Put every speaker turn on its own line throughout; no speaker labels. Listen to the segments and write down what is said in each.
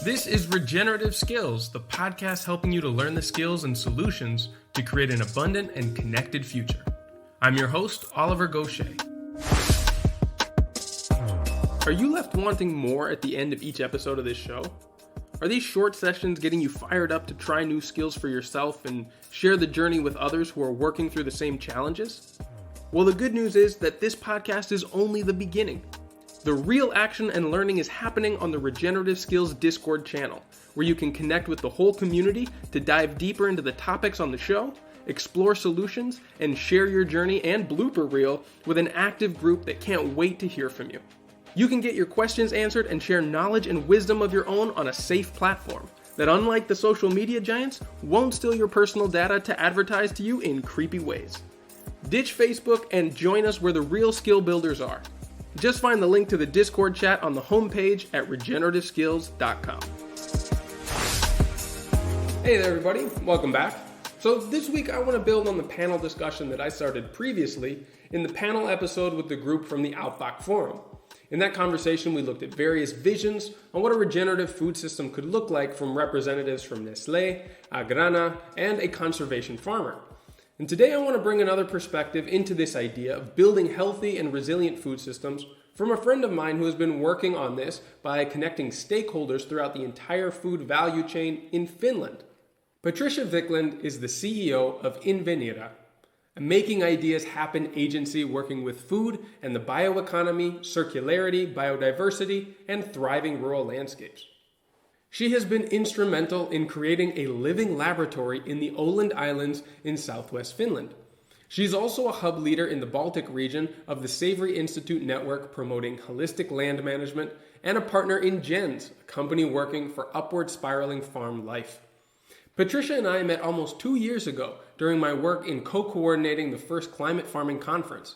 This is Regenerative Skills, the podcast helping you to learn the skills and solutions to create an abundant and connected future. I'm your host, Oliver Gaucher. Are you left wanting more at the end of each episode of this show? Are these short sessions getting you fired up to try new skills for yourself and share the journey with others who are working through the same challenges? Well, the good news is that this podcast is only the beginning. The real action and learning is happening on the Regenerative Skills Discord channel, where you can connect with the whole community to dive deeper into the topics on the show, explore solutions, and share your journey and blooper reel with an active group that can't wait to hear from you. You can get your questions answered and share knowledge and wisdom of your own on a safe platform that, unlike the social media giants, won't steal your personal data to advertise to you in creepy ways. Ditch Facebook and join us where the real skill builders are. Just find the link to the Discord chat on the homepage at regenerativeskills.com. Hey there, everybody. Welcome back. So this week I want to build on the panel discussion that I started previously in the panel episode with the group from the Alpbach forum. In that conversation, we looked at various visions on what a regenerative food system could look like from representatives from Nestle, Agrana, and a conservation farmer. And today I want to bring another perspective into this idea of building healthy and resilient food systems from a friend of mine who has been working on this by connecting stakeholders throughout the entire food value chain in Finland. Patricia Wiklund is the CEO of Invenire, a Making Ideas Happen agency working with food and the bioeconomy, circularity, biodiversity, and thriving rural landscapes. She has been instrumental in creating a living laboratory in the Åland Islands in southwest Finland. She's also a hub leader in the Baltic region of the Savory Institute Network promoting holistic land management and a partner in Gens, a company working for upward spiraling farm life. Patricia and I met almost 2 years ago during my work in co-coordinating the first climate farming conference.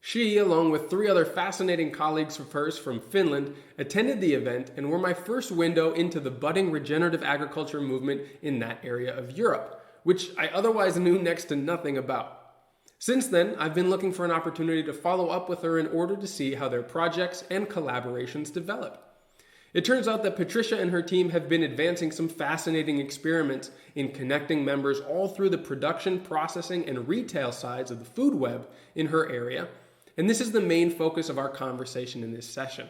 She, along with 3 other fascinating colleagues of hers from Finland, attended the event and were my first window into the budding regenerative agriculture movement in that area of Europe, which I otherwise knew next to nothing about. Since then, I've been looking for an opportunity to follow up with her in order to see how their projects and collaborations develop. It turns out that Patricia and her team have been advancing some fascinating experiments in connecting members all through the production, processing, and retail sides of the food web in her area, and this is the main focus of our conversation in this session.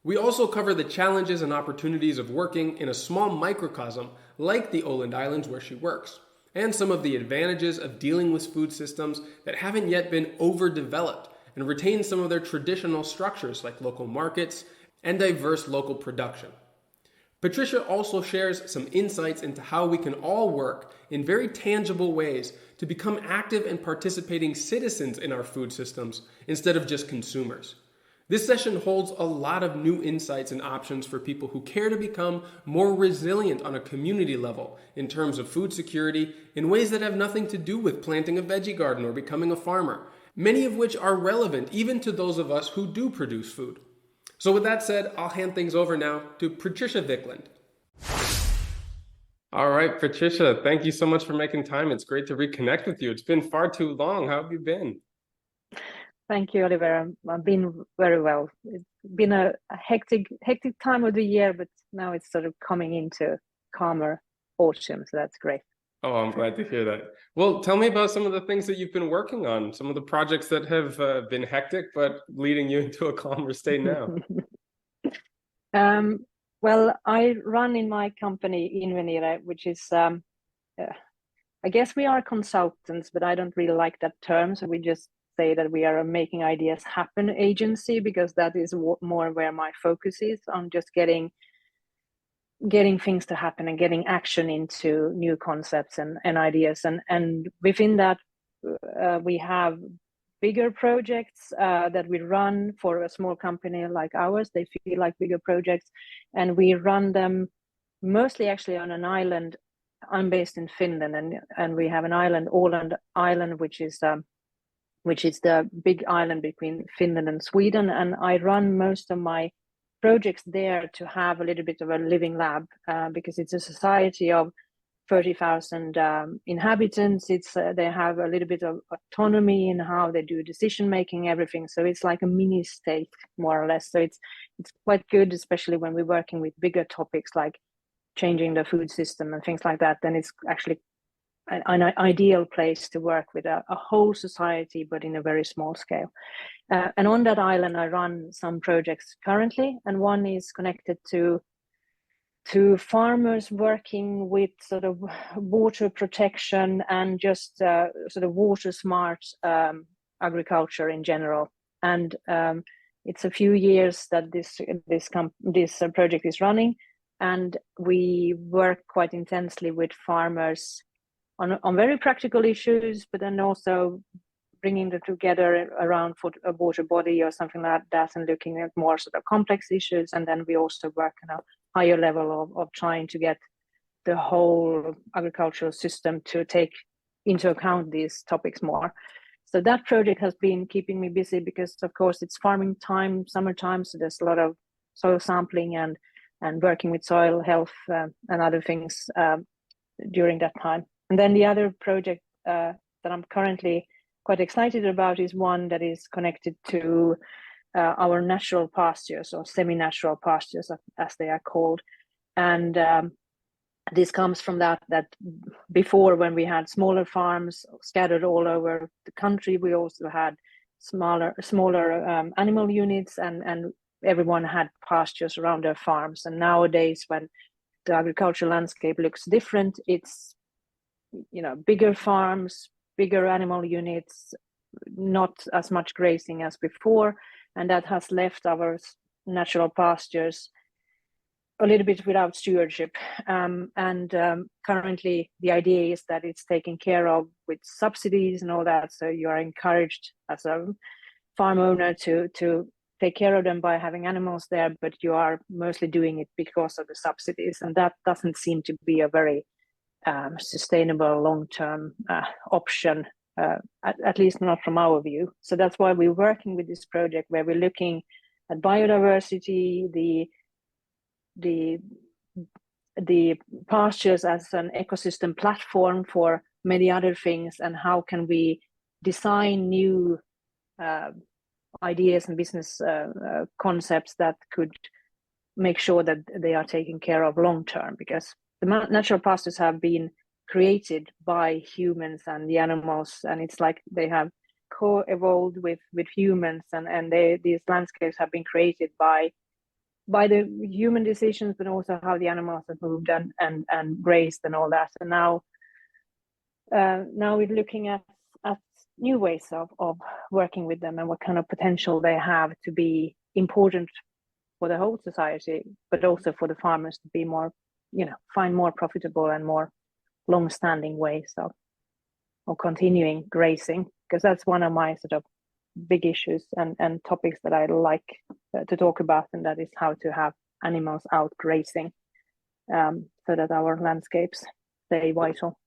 We also cover the challenges and opportunities of working in a small microcosm like the Åland Islands where she works, and some of the advantages of dealing with food systems that haven't yet been overdeveloped and retain some of their traditional structures like local markets and diverse local production. Patricia also shares some insights into how we can all work in very tangible ways to become active and participating citizens in our food systems instead of just consumers. This session holds a lot of new insights and options for people who care to become more resilient on a community level in terms of food security in ways that have nothing to do with planting a veggie garden or becoming a farmer, many of which are relevant even to those of us who do produce food. So with that said, I'll hand things over now to Patricia Wiklund. All right, Patricia, thank you so much for making time. It's great to reconnect with you. It's been far too long. How have you been?
Thank you, Oliver. I've been very well. It's been a hectic time of the year, but now it's sort of coming into calmer autumn, so that's great.
Oh, I'm glad to hear that. Well, tell me about some of the things that you've been working on, some of the projects that have been hectic, but leading you into a calmer state now.
Well, I run in my company, Invenire, which is, I guess we are consultants, but I don't really like that term. So we just say that we are a Making Ideas Happen agency, because that is more where my focus is, on just getting things to happen and getting action into new concepts and ideas. And within that, we have bigger projects that we run for a small company like ours. They feel like bigger projects, and we run them mostly actually on an island. I'm based in Finland, and we have an island, Åland Island, which is the big island between Finland and Sweden. And I run most of my projects there to have a little bit of a living lab, because it's a society of 30,000 inhabitants. They have a little bit of autonomy in how they do decision making, everything. So it's like a mini state, more or less. So it's quite good, especially when we're working with bigger topics like changing the food system and things like that, then it's actually an ideal place to work with a whole society, but in a very small scale. And on that island, I run some projects currently, and one is connected to farmers working with sort of water protection and just sort of water smart agriculture in general. And it's a few years that this project is running, and we work quite intensely with farmers on very practical issues, but then also bringing them together around for a water body or something like that, and looking at more sort of complex issues. And then we also work on a higher level of trying to get the whole agricultural system to take into account these topics more. So that project has been keeping me busy because, of course, it's farming time, summertime, so there's a lot of soil sampling and working with soil health and other things during that time. And then the other project that I'm currently quite excited about is one that is connected to our natural pastures, or semi-natural pastures, as they are called. And this comes from that before, when we had smaller farms scattered all over the country, we also had smaller animal units, and everyone had pastures around their farms. And nowadays, when the agricultural landscape looks different, it's bigger farms, bigger animal units, not as much grazing as before, and that has left our natural pastures a little bit without stewardship. Currently, the idea is that it's taken care of with subsidies and all that. So you are encouraged as a farm owner to take care of them by having animals there, but you are mostly doing it because of the subsidies, and that doesn't seem to be a very sustainable long-term option, at least not from our view. So that's why we're working with this project, where we're looking at biodiversity, the pastures as an ecosystem platform for many other things, and how can we design new ideas and business concepts that could make sure that they are taken care of long term, because the natural pastures have been created by humans and the animals, and it's like they have co-evolved with humans, and these landscapes have been created by the human decisions, but also how the animals have moved and grazed and all that. And now we're looking at new ways of working with them, and what kind of potential they have to be important for the whole society, but also for the farmers to be more, find more profitable and more long-standing ways of continuing grazing, because that's one of my sort of big issues and topics that I like to talk about, and that is how to have animals out grazing so that our landscapes stay vital.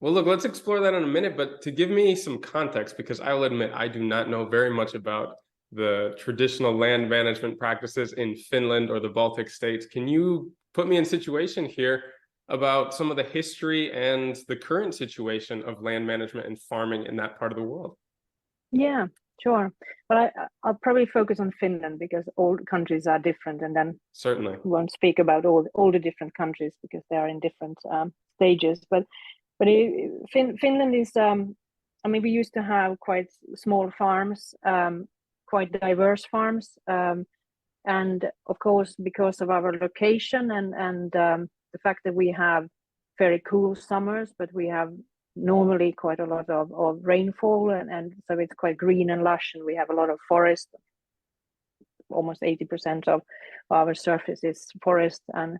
Well, look, let's explore that in a minute, but to give me some context, because I will admit I do not know very much about the traditional land management practices in Finland or the Baltic states. Can you put me in situation here about some of the history and the current situation of land management and farming in that part of the world?
Yeah, sure. But I'll probably focus on Finland, because all countries are different, and then
certainly
won't speak about all the different countries because they are in different stages. But Finland is, we used to have quite small farms, quite diverse farms, and of course, because of our location and the fact that we have very cool summers, but we have normally quite a lot of rainfall, and so it's quite green and lush, and we have a lot of forest. Almost 80% of our surface is forest, and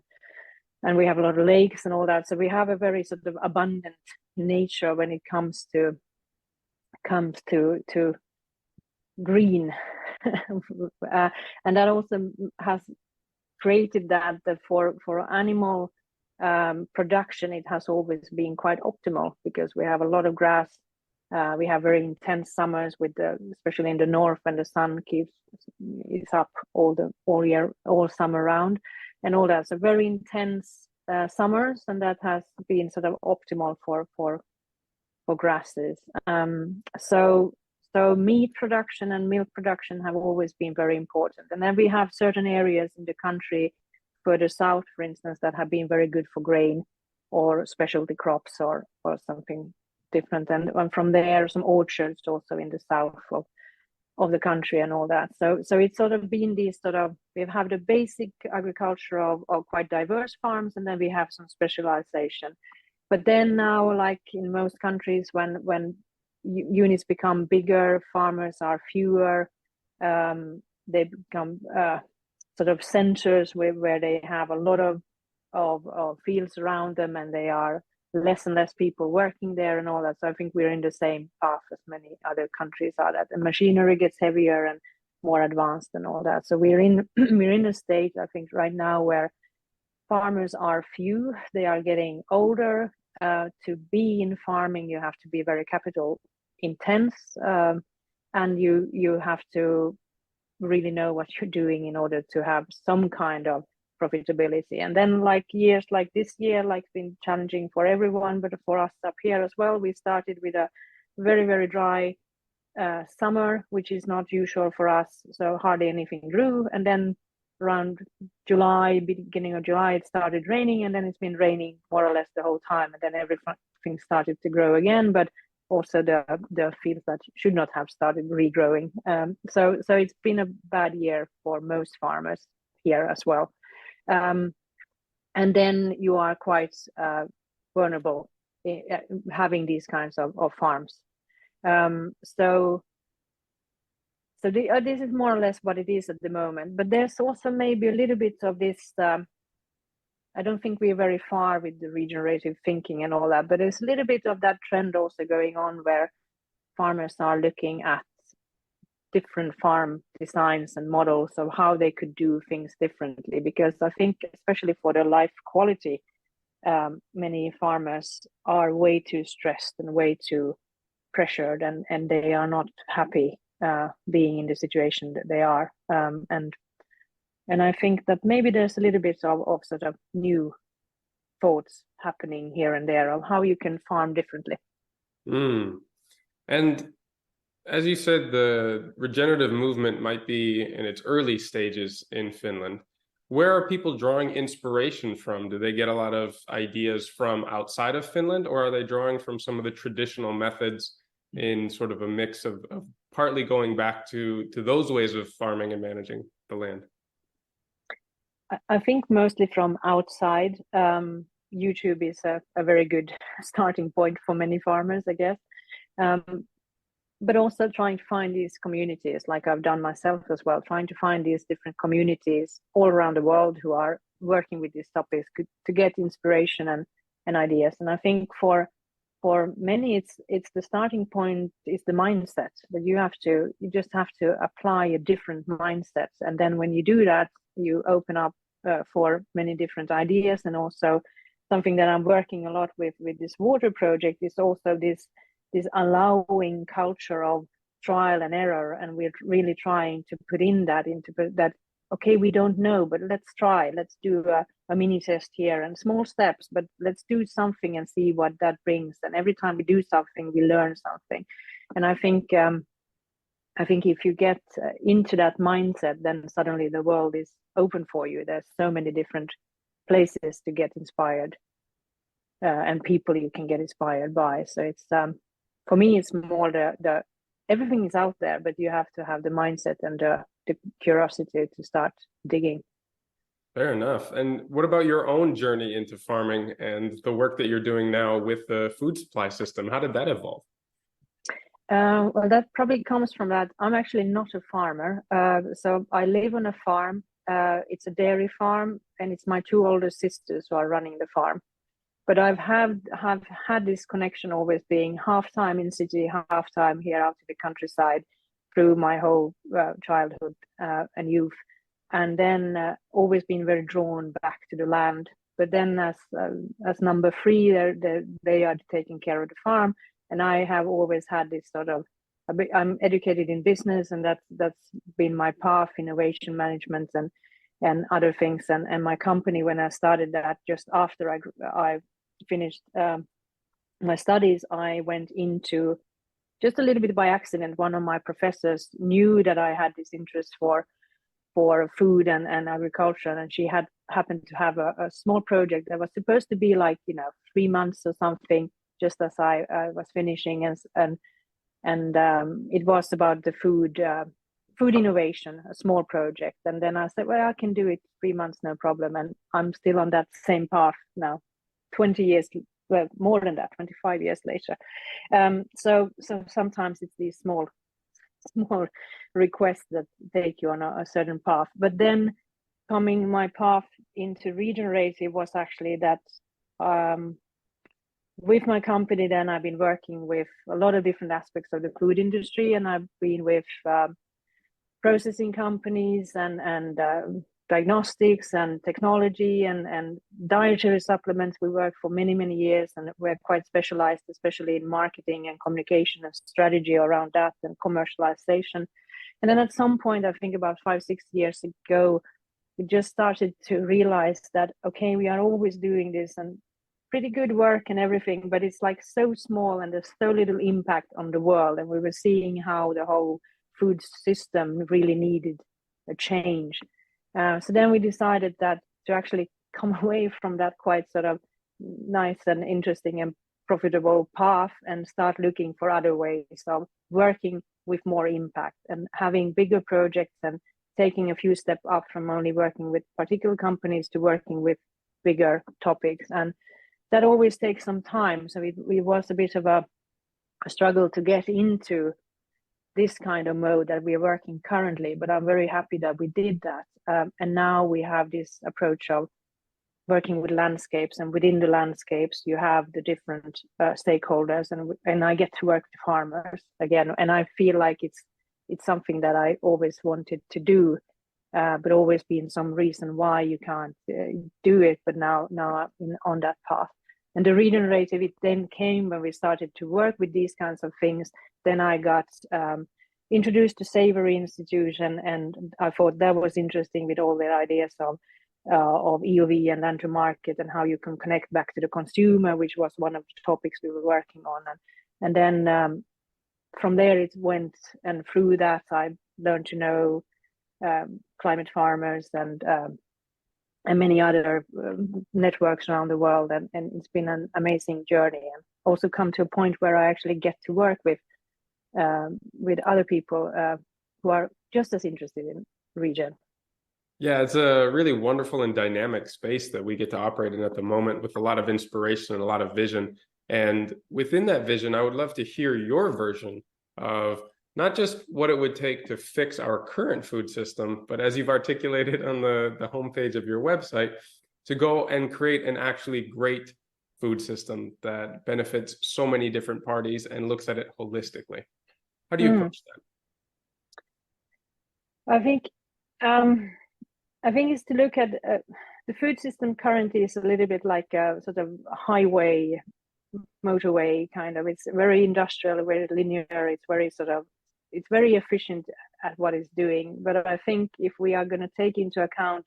we have a lot of lakes and all that. So we have a very sort of abundant nature when it comes to green, and that also has created that for animal production, it has always been quite optimal, because we have a lot of grass. We have very intense summers especially in the north, when the sun is up all summer round, and all that. So very intense summers, and that has been sort of optimal for grasses. So meat production and milk production have always been very important. And then we have certain areas in the country further south, for instance, that have been very good for grain or specialty crops or something different. And from there, some orchards also in the south of the country and all that. So it's sort of been these sort of, we've had the basic agriculture of quite diverse farms, and then we have some specialization. But then now, like in most countries, when units become bigger, farmers are fewer, they become sort of centers where they have a lot of fields around them, and they are less and less people working there and all that. So I think we're in the same path as many other countries are, that the machinery gets heavier and more advanced and all that. So we're in a state, I think, right now where farmers are few, they are getting older. To be in farming, you have to be very capital intense, and you have to really know what you're doing in order to have some kind of profitability. And then like years like this year, like been challenging for everyone, but for us up here as well. We started with a very, very dry summer, which is not usual for us, so hardly anything grew. And then around July, beginning of July, it started raining, and then it's been raining more or less the whole time, and then everything started to grow again, but also the fields that should not have started regrowing. So it's been a bad year for most farmers here as well. And then you are quite vulnerable having these kinds of farms. So this is more or less what it is at the moment. But there's also maybe a little bit of this. I don't think we're very far with the regenerative thinking and all that, but there's a little bit of that trend also going on where farmers are looking at different farm designs and models of how they could do things differently. Because I think, especially for their life quality, many farmers are way too stressed and way too pressured, and they are not happy being in the situation that they are. And I think that maybe there's a little bit of sort of new thoughts happening here and there of how you can farm differently.
And as you said, the regenerative movement might be in its early stages in Finland. Where are people drawing inspiration from? Do they get a lot of ideas from outside of Finland, or are they drawing from some of the traditional methods in sort of a mix of partly going back to those ways of farming and managing the land?
I think mostly from outside. YouTube is a very good starting point for many farmers, I guess. But also trying to find these communities, like I've done myself as well, trying to find these different communities all around the world who are working with these topics to get inspiration and ideas. And I think for many, it's the starting point is the mindset that you just have to apply a different mindset. And then when you do that, you open up for many different ideas. And also something that I'm working a lot with this water project is also this allowing culture of trial and error. And we're really trying to put in that okay, we don't know, but let's try. Let's do a mini test here and small steps, but let's do something and see what that brings. And every time we do something, we learn something. And I think if you get into that mindset, then suddenly the world is open for you. There's so many different places to get inspired, and people you can get inspired by. So it's for me, it's more the everything is out there, but you have to have the mindset and the curiosity to start digging.
Fair enough. And what about your own journey into farming and the work that you're doing now with the food supply system? How did that evolve?
Well, that probably comes from that. I'm actually not a farmer. So I live on a farm. It's a dairy farm, and it's my two older sisters who are running the farm. But I've have had this connection always being half time in city, half time here out in the countryside through my whole childhood and youth. And then always been very drawn back to the land. But then as number three, they are taking care of the farm. And I have always had this sort of, I'm educated in business, and that's been my path, innovation management and other things. And my company, when I started that, just after I finished my studies, I went into, just a little bit by accident, one of my professors knew that I had this interest for food and agriculture, and she had happened to have a small project that was supposed to be like 3 months or something, just as I was finishing, and it was about the food innovation, a small project. And then I said, well, I can do it 3 months, no problem. And I'm still on that same path now, 20 years, well, more than that, 25 years later. So sometimes it's these small requests that take you on a certain path. But then my path into Regenerative was actually that with my company, then I've been working with a lot of different aspects of the food industry, and I've been with processing companies and diagnostics and technology and dietary supplements. We worked for many years, and we're quite specialized, especially in marketing and communication and strategy around that and commercialization. And then at some point, I think about 5-6 years ago, we just started to realize that, okay, we are always doing this and pretty good work and everything, but it's like so small and there's so little impact on the world. And we were seeing how the whole food system really needed a change. So then we decided that to actually come away from that quite sort of nice and interesting and profitable path and start looking for other ways of working with more impact and having bigger projects and taking a few steps up from only working with particular companies to working with bigger topics. And that always takes some time. So it was a bit of a struggle to get into this kind of mode that we're working currently, but I'm very happy that we did that. And now we have this approach of working with landscapes, and within the landscapes, you have the different stakeholders, and I get to work with farmers again. And I feel like it's something that I always wanted to do, but always been some reason why you can't do it. But now I'm on that path. And the regenerative, it then came when we started to work with these kinds of things. Then I got introduced to Savory Institute, and I thought that was interesting with all their ideas of EOV and land to market and how you can connect back to the consumer, which was one of the topics we were working on. And then from there it went, and through that I learned to know climate farmers and many other networks around the world, and it's been an amazing journey, and also come to a point where I actually get to work with other people who are just as interested in regen.
Yeah, it's a really wonderful and dynamic space that we get to operate in at the moment, with a lot of inspiration and a lot of vision. And within that vision, I would love to hear your version of not just what it would take to fix our current food system, but as you've articulated on the homepage of your website, to go and create an actually great food system that benefits so many different parties and looks at it holistically. How do you approach that?
I think it's to look at the food system currently is a little bit like a sort of highway, motorway kind of. It's very industrial, very linear. It's very efficient at what it's doing. But I think if we are going to take into account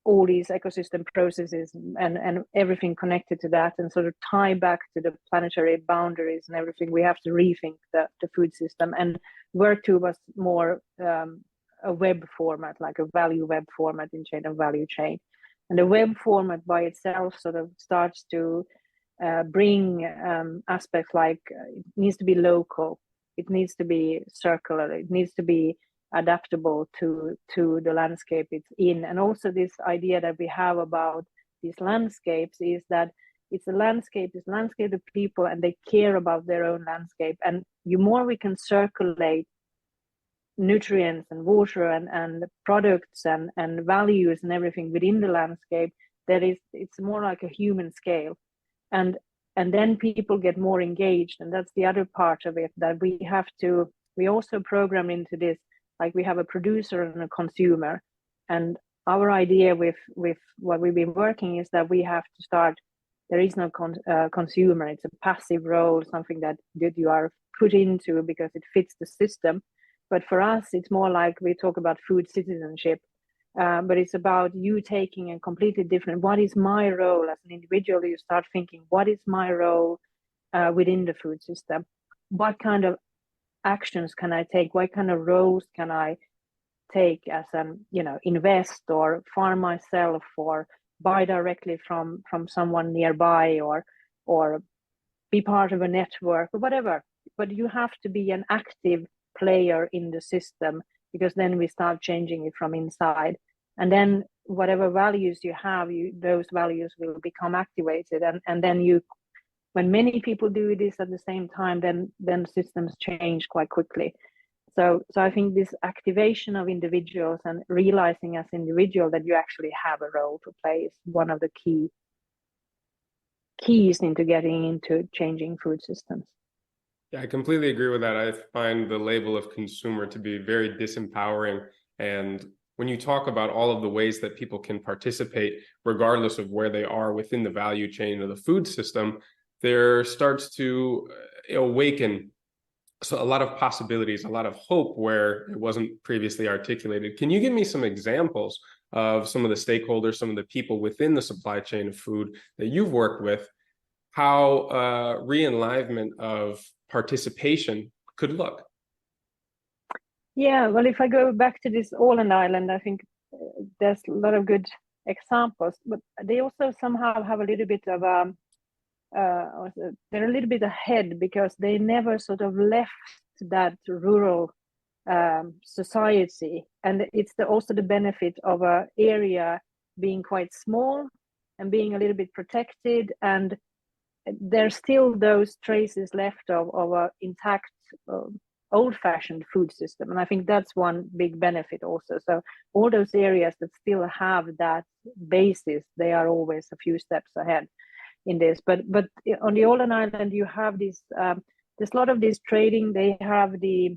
all these ecosystem processes and everything connected to that, and sort of tie back to the planetary boundaries and everything, we have to rethink the food system and work towards more a web format, like a value web format in chain of value chain. And the web format by itself sort of starts to bring aspects like it needs to be local, it needs to be circular, it needs to be adaptable to the landscape it's in. And also this idea that we have about these landscapes is that it's a landscape of people, and they care about their own landscape. And the more we can circulate nutrients and water and products and values and everything within the landscape, it's more like a human scale, and then people get more engaged. And that's the other part of it, that we also program into this, like we have a producer and a consumer. And our idea with what we've been working is that we have to start, there is no consumer, it's a passive role, something that you are put into because it fits the system. But for us, it's more like we talk about food citizenship, but it's about you taking a completely different, what is my role as an individual? You start thinking, what is my role within the food system? What kind of actions can I take? What kind of roles can I take as an, invest or farm myself or buy directly from someone nearby or be part of a network or whatever. But you have to be an active player in the system, because then we start changing it from inside. And then whatever values you have, those values will become activated. And then when many people do this at the same time, then systems change quite quickly. So I think this activation of individuals and realizing as individual that you actually have a role to play is one of the keys into getting into changing food systems.
Yeah, I completely agree with that. I find the label of consumer to be very disempowering. And when you talk about all of the ways that people can participate, regardless of where they are within the value chain of the food system, there starts to awaken a lot of possibilities, a lot of hope where it wasn't previously articulated. Can you give me some examples of some of the stakeholders, some of the people within the supply chain of food that you've worked with, how re-enlivenment of participation could look?
Yeah, well, if I go back to this Åland Island, I think there's a lot of good examples, but they also somehow have a little bit of they're a little bit ahead, because they never sort of left that rural society, and it's also the benefit of an area being quite small and being a little bit protected, and there's still those traces left of an intact old-fashioned food system. And I think that's one big benefit also. So all those areas that still have that basis, they are always a few steps ahead in this. But on the Åland Island, you have this, there's a lot of this trading. They have the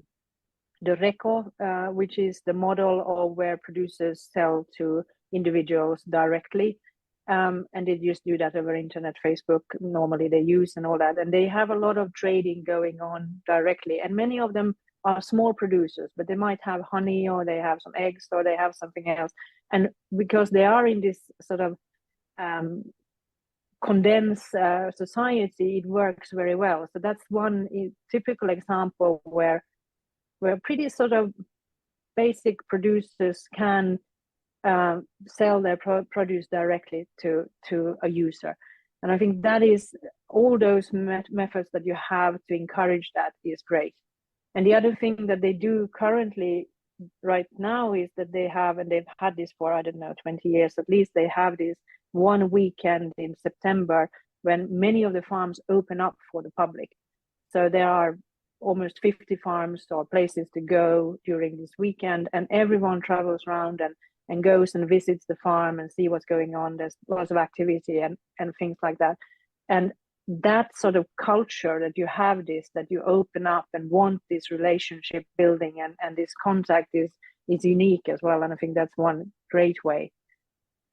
Reco, which is the model of where producers sell to individuals directly. And they just do that over internet, Facebook, normally they use and all that. And they have a lot of trading going on directly. And many of them are small producers, but they might have honey, or they have some eggs, or they have something else. And because they are in this sort of condensed society, it works very well. So that's one typical example where pretty sort of basic producers can sell their produce directly to a user. And I think that is all those methods that you have to encourage that is great. And the other thing that they do currently right now is that they have, and they've had this for, 20 years at least, they have this one weekend in September when many of the farms open up for the public. So there are almost 50 farms or places to go during this weekend, and everyone travels around and goes and visits the farm and see what's going on. There's lots of activity and things like that. And that sort of culture that you have this, that you open up and want this relationship building and this contact is unique as well. And I think that's one great way.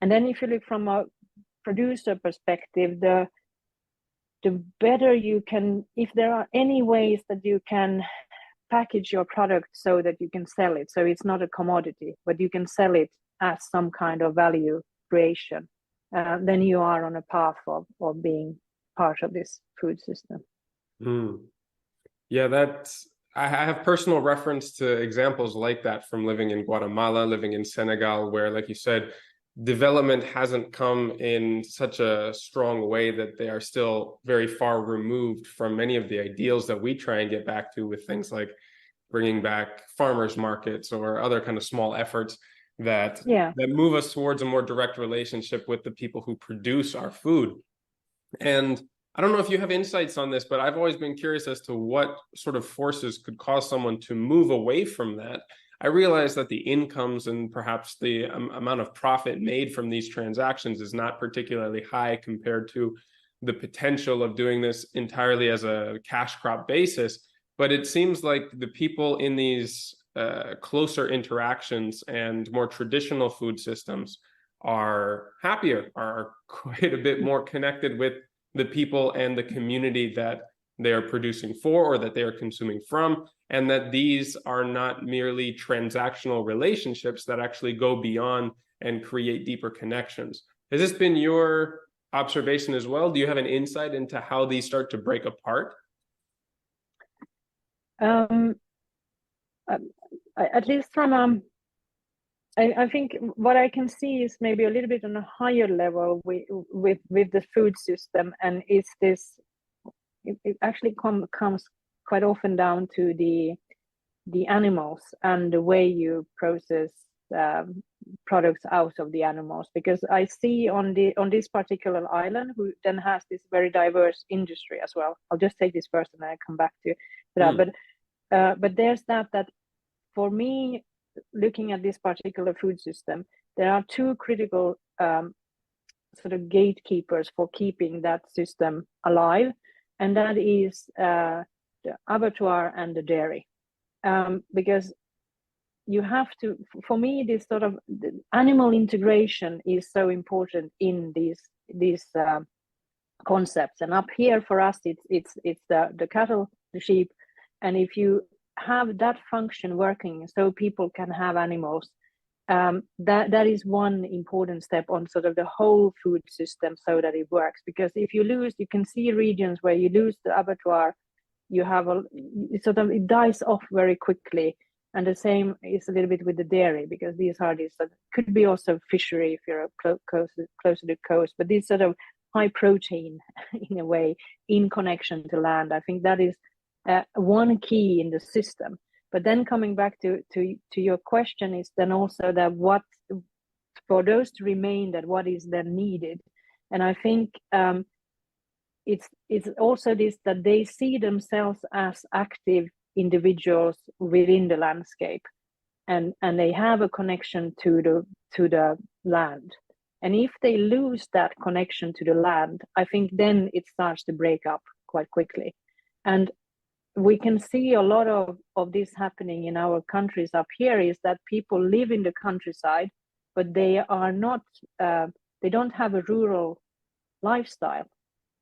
And then if you look from a producer perspective, the better you can, if there are any ways that you can package your product so that you can sell it, so it's not a commodity, but you can sell it as some kind of value creation, then you are on a path of being part of this food system.
Yeah, I have personal reference to examples like that from living in Guatemala, living in Senegal, where, like you said, development hasn't come in such a strong way that they are still very far removed from many of the ideals that we try and get back to with things like bringing back farmers markets or other kind of small efforts that move us towards a more direct relationship with the people who produce our food. And I don't know if you have insights on this, but I've always been curious as to what sort of forces could cause someone to move away from that. I realize that the incomes and perhaps the amount of profit made from these transactions is not particularly high compared to the potential of doing this entirely as a cash crop basis. But it seems like the people in these closer interactions and more traditional food systems are happier, are quite a bit more connected with the people and the community that they are producing for or that they are consuming from, and that these are not merely transactional relationships that actually go beyond and create deeper connections. Has this been your observation as well? Do you have an insight into how these start to break apart?
At least from I think what I can see is maybe a little bit on a higher level with the food system, and it's this. It actually comes quite often down to the animals and the way you process products out of the animals. Because I see on this particular island, who then has this very diverse industry as well. I'll just take this first, and then I come back to that. But there's that for me, looking at this particular food system, there are two critical sort of gatekeepers for keeping that system alive, and that is the abattoir and the dairy. Because you have to, for me, this sort of animal integration is so important in these concepts. And up here for us, it's the cattle, the sheep, and if you have that function working so people can have animals, that is one important step on sort of the whole food system so that it works. Because if you can see regions where you lose the abattoir, you have it dies off very quickly. And the same is a little bit with the dairy, because these are could be also fishery if you're closer to the coast, but these sort of high protein in a way in connection to land. I think that is one key in the system. But then coming back to your question is then also that what for those to remain, that what is then needed. And I think it's also this, that they see themselves as active individuals within the landscape, and they have a connection to the land. And if they lose that connection to the land, I think then it starts to break up quite quickly. And we can see a lot of this happening in our countries up here, is that people live in the countryside, but they are not, they don't have a rural lifestyle.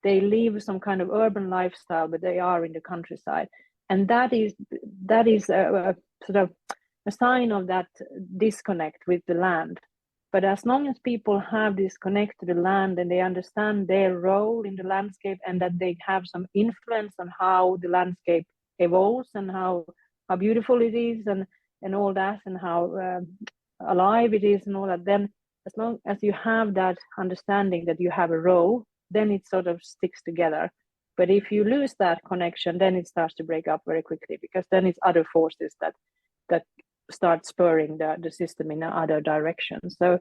They live some kind of urban lifestyle, but they are in the countryside. And that is a sort of a sign of that disconnect with the land. But as long as people have this connect to the land, and they understand their role in the landscape, and that they have some influence on how the landscape evolves and how beautiful it is and all that, and how alive it is and all that, then as long as you have that understanding that you have a role, then it sort of sticks together. But if you lose that connection, then it starts to break up very quickly, because then it's other forces that start spurring the system in other directions. So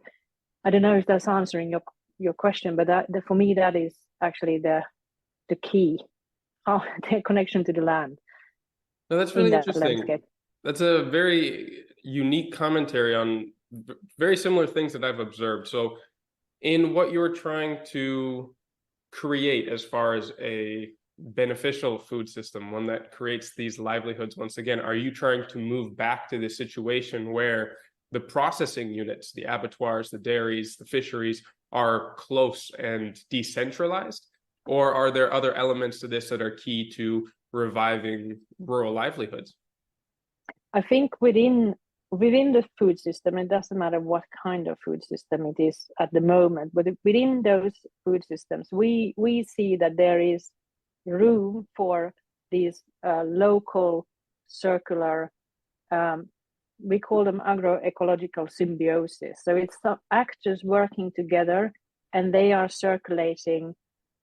I don't know if that's answering your question, but for me, that is actually the key, the connection to the land.
No, that's really interesting. Landscape. That's a very unique commentary on very similar things that I've observed. So in what you're trying to create as far as a beneficial food system, one that creates these livelihoods, once again, are you trying to move back to this situation where the processing units, the abattoirs, the dairies, the fisheries are close and decentralized? Or are there other elements to this that are key to reviving rural livelihoods?
I think within the food system, it doesn't matter what kind of food system it is at the moment, but within those food systems, we see that there is room for these local circular, we call them agroecological symbiosis. So it's some actors working together, and they are circulating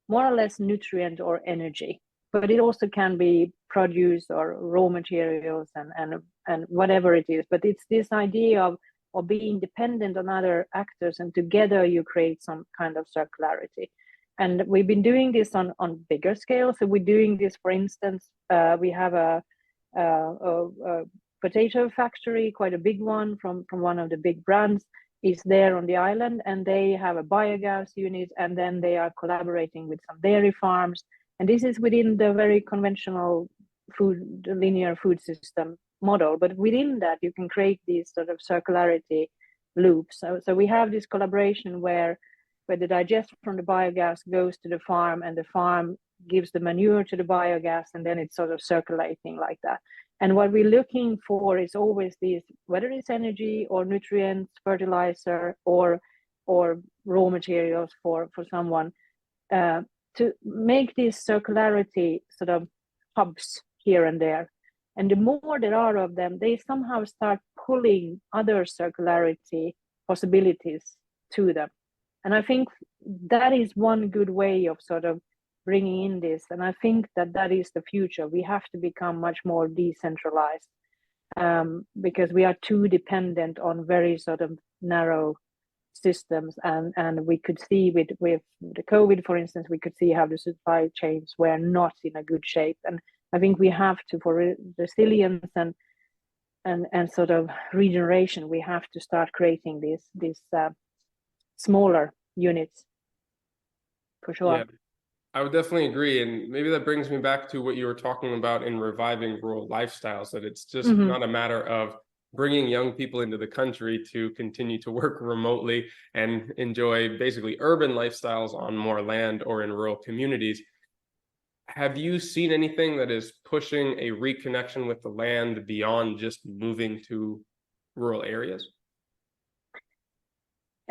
more or less nutrient or energy, but it also can be produce or raw materials and whatever it is. But it's this idea of being dependent on other actors, and together you create some kind of circularity. And we've been doing this on bigger scale. So we're doing this, for instance, we have a potato factory, quite a big one from one of the big brands, is there on the island, and they have a biogas unit, and then they are collaborating with some dairy farms. And this is within the very conventional linear food system model. But within that, you can create these sort of circularity loops. So we have this collaboration where the digest from the biogas goes to the farm, and the farm gives the manure to the biogas, and then it's sort of circulating like that. And what we're looking for is always these, whether it's energy or nutrients, fertilizer, or raw materials for someone, to make this circularity sort of hubs here and there. And the more there are of them, they somehow start pulling other circularity possibilities to them. And I think that is one good way of sort of bringing in this. And I think that that is the future. We have to become much more decentralized, because we are too dependent on very sort of narrow systems. And we could see with the COVID, for instance, we could see how the supply chains were not in a good shape. And I think we have to, for resilience and sort of regeneration, we have to start creating these smaller units, for sure.
Yeah, I would definitely agree. And maybe that brings me back to what you were talking about in reviving rural lifestyles, that it's just not a matter of bringing young people into the country to continue to work remotely and enjoy basically urban lifestyles on more land or in rural communities. Have you seen anything that is pushing a reconnection with the land beyond just moving to rural areas?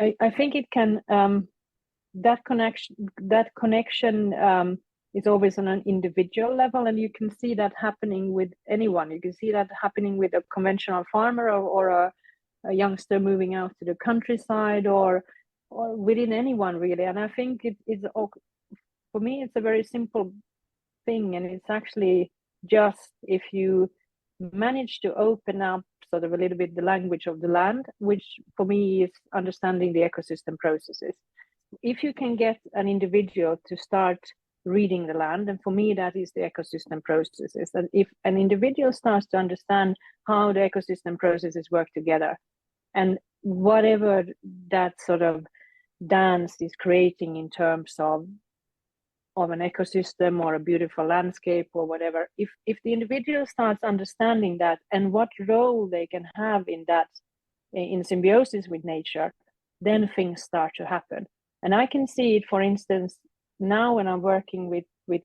I think it can, that connection is always on an individual level, and you can see that happening with anyone. You can see that happening with a conventional farmer or a youngster moving out to the countryside, or within anyone really. And I think it's, for me, it's a very simple thing, and it's actually just if you manage to open up sort of a little bit the language of the land, which for me is understanding the ecosystem processes. If you can get an individual to start reading the land, and for me that is the ecosystem processes, and if an individual starts to understand how the ecosystem processes work together, and whatever that sort of dance is creating in terms of an ecosystem or a beautiful landscape or whatever, if the individual starts understanding that and what role they can have in that, in symbiosis with nature, then things start to happen. And I can see it, for instance, now when I'm working with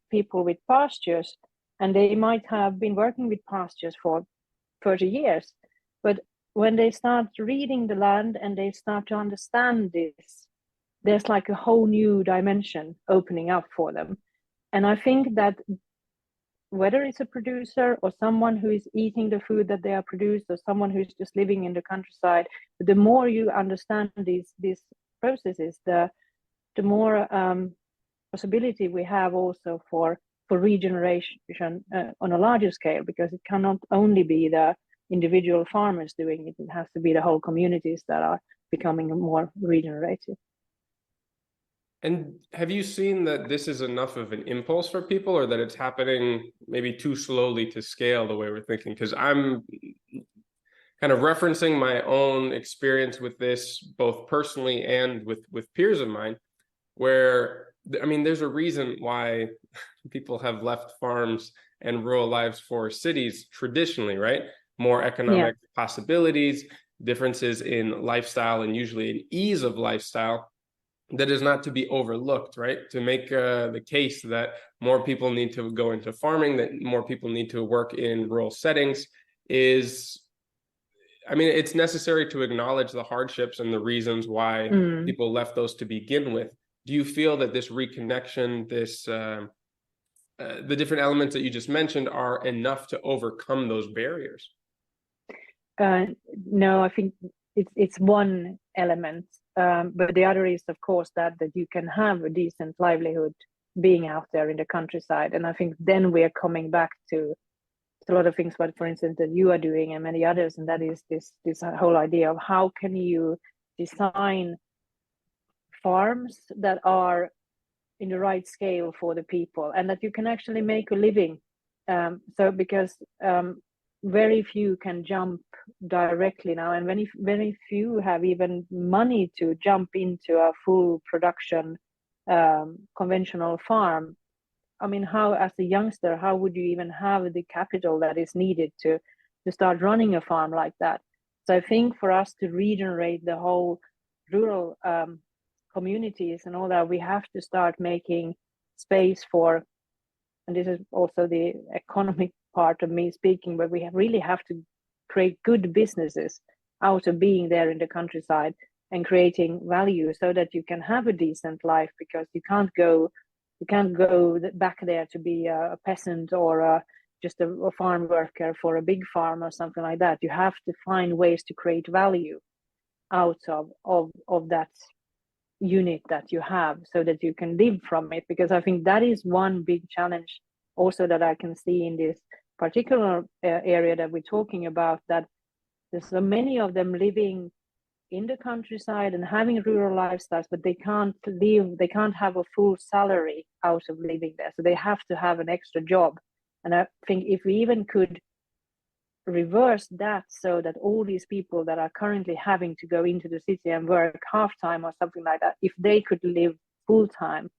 people with pastures, and they might have been working with pastures for 30 years, but when they start reading the land and they start to understand this, there's like a whole new dimension opening up for them. And I think that whether it's a producer or someone who is eating the food that they are produced, or someone who's just living in the countryside, the more you understand these processes, the more possibility we have also for regeneration on a larger scale, because it cannot only be the individual farmers doing it, it has to be the whole communities that are becoming more regenerative.
And have you seen that this is enough of an impulse for people, or that it's happening maybe too slowly to scale the way we're thinking? Because I'm kind of referencing my own experience with this, both personally and with peers of mine, where, I mean, there's a reason why people have left farms and rural lives for cities traditionally, right? More economic possibilities, differences in lifestyle, and usually an ease of lifestyle that is not to be overlooked, right? To make the case that more people need to go into farming, that more people need to work in rural settings is, I mean, it's necessary to acknowledge the hardships and the reasons why people left those to begin with. Do you feel that this reconnection, the different elements that you just mentioned are enough to overcome those barriers?
No, I think it's one element. But the other is, of course, that you can have a decent livelihood being out there in the countryside. And I think then we're coming back to a lot of things, but for instance, that you are doing and many others, and that is this whole idea of how can you design farms that are in the right scale for the people, and that you can actually make a living. So because very few can jump directly now, and very few have even money to jump into a full production conventional farm. I mean, how, as a youngster, how would you even have the capital that is needed to start running a farm like that? So I think for us to regenerate the whole rural communities and all that, we have to start making space for, and this is also the economic part of me speaking, but we really have to create good businesses out of being there in the countryside and creating value so that you can have a decent life, because you can't go back there to be a peasant or just a farm worker for a big farm or something like that. You have to find ways to create value out of that unit that you have, so that you can live from it. Because I think that is one big challenge also that I can see in this particular area that we're talking about, that there's so many of them living in the countryside and having rural lifestyles, but they can't have a full salary out of living there. So they have to have an extra job. And I think if we even could reverse that, so that all these people that are currently having to go into the city and work half-time or something like that, if they could live full-time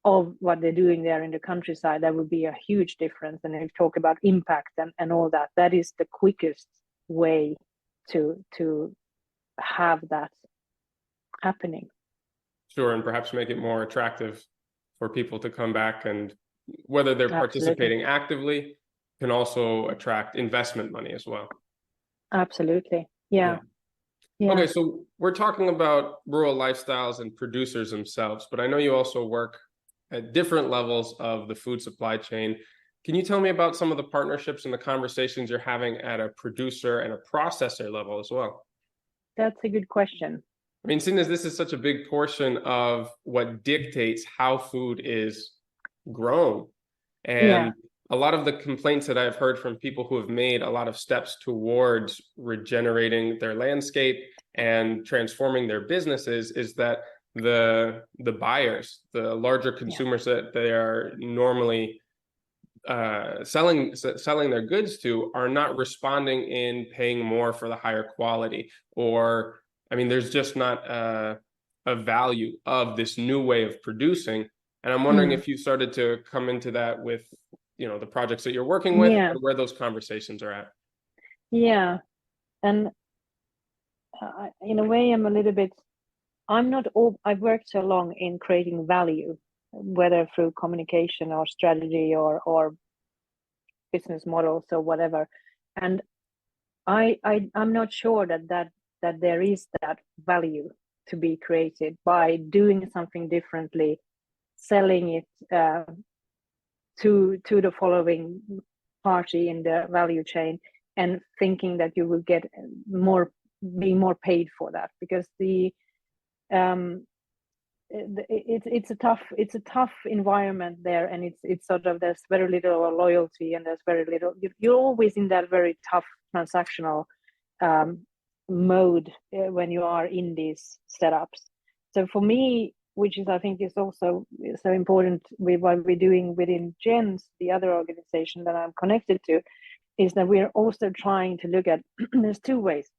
of what they're doing there in the countryside, that would be a huge difference. And if you talk about impact and all that, that is the quickest way to have that happening.
Sure, and perhaps make it more attractive for people to come back, and whether they're participating actively can also attract investment money as well.
Absolutely. Yeah.
Okay, so we're talking about rural lifestyles and producers themselves, but I know you also work at different levels of the food supply chain. Can you tell me about some of the partnerships and the conversations you're having at a producer and a processor level as well?
That's a good question.
I mean, seeing as this is such a big portion of what dictates how food is grown, and a lot of the complaints that I've heard from people who have made a lot of steps towards regenerating their landscape and transforming their businesses is that the buyers, the larger consumers that they are normally selling their goods to, are not responding in paying more for the higher quality, or I mean, there's just not a value of this new way of producing. And I'm wondering if you started to come into that with, the projects that you're working with, or where those conversations are at.
Yeah, and in a way, I've worked so long in creating value, whether through communication or strategy or business models or whatever. And I'm not sure that there is that value to be created by doing something differently, selling it to the following party in the value chain, and thinking that you will get be more paid for that. Because it's a tough environment there, and it's sort of, there's very little loyalty, and there's very little, you're always in that very tough transactional mode when you are in these setups. So for me, which is, I think, is also so important with what we're doing within GENS, the other organization that I'm connected to, is that we're also trying to look at, there's two ways.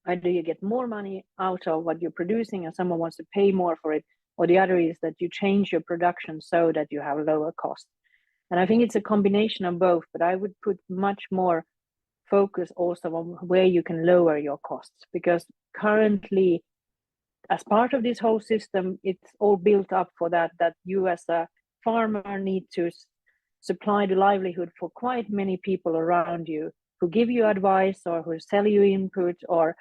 Either you get more money out of what you're producing and someone wants to pay more for it, or the other is that you change your production so that you have lower costs. And I think it's a combination of both, but I would put much more focus also on where you can lower your costs, because currently, as part of this whole system, it's all built up for that you as a farmer need to supply the livelihood for quite many people around you who give you advice, or who sell you input, or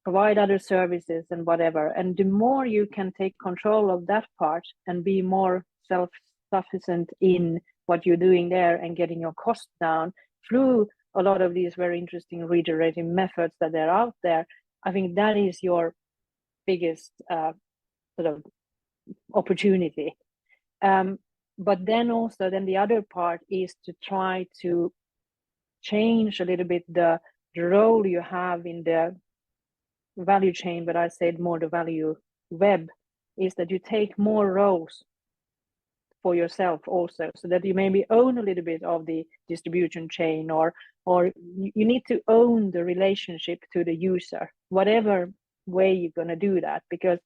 provide other services and whatever. And the more you can take control of that part and be more self-sufficient in what you're doing there and getting your costs down through a lot of these very interesting regenerative methods that are out there, I think that is your biggest sort of opportunity. But then the other part is to try to change a little bit the role you have in the value chain, but I said more the value web, is that you take more roles for yourself also, so that you maybe own a little bit of the distribution chain, or you need to own the relationship to the user, whatever way you're going to do that, because